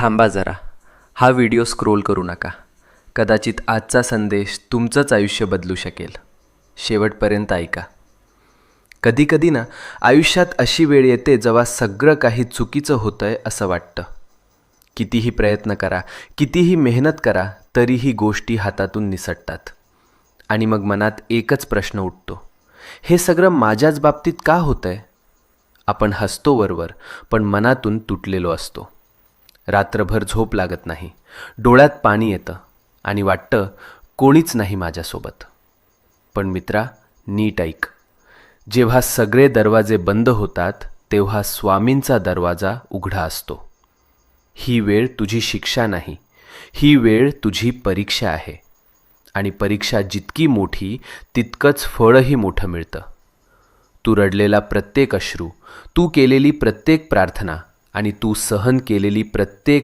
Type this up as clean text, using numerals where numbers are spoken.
थांबा जरा, हा व्हिडिओ स्क्रोल करू नका. कदाचित आजचा संदेश तुमचंच आयुष्य बदलू शकेल. शेवटपर्यंत ऐका. कधीकधी ना आयुष्यात अशी वेळ येते जेव्हा सगळं काही चुकीचं होतंय असं वाटतं. कितीही प्रयत्न करा, कितीही मेहनत करा, तरीही गोष्टी हातातून निसटतात. आणि मग मनात एकच प्रश्न उठतो, हे सगळं माझ्याच बाबतीत का होतंय? आपण हसतो वरवर, पण मनातून तुटलेलो असतो. रात्रभर झोप लागत नाही, डोळ्यात पाणी येतं आणि वाटतं कोणीच नाही माझ्यासोबत. पण मित्रा, नीट ऐक. जेव्हा सगळे दरवाजे बंद होतात तेव्हा स्वामींचा दरवाजा उघडा असतो. ही वेळ तुझी शिक्षा नाही, ही वेळ तुझी परीक्षा आहे. आणि परीक्षा जितकी मोठी तितकंच फळही मोठं मिळतं. तू रडलेला प्रत्येक अश्रू, तू केलेली प्रत्येक प्रार्थना आणि तू सहन केलेली प्रत्येक